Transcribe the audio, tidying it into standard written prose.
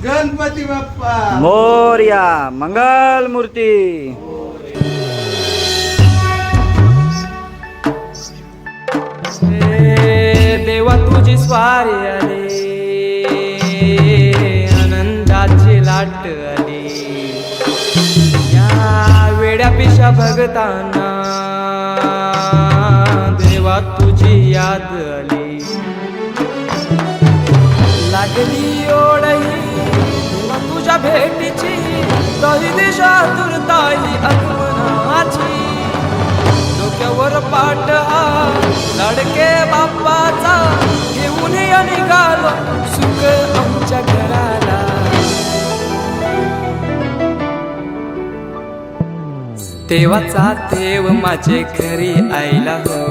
गणपती बाप्पा मोरया. मंगल मूर्ती. देवा तुझी स्वारी आली, आनंदाची लाट आली, या वेड्या पिशा भगतांना देवा तुझी याद आली. लागली ओढही देवा तुझ्या भेटीची, दही दिशा तुरताई आगमनाची. डोक्यावर पाट हा लाडके बाप्पाचा, घेऊन या निघालो सुख आमच्या घराला. देवाचा देव माझे घरी आईला हो,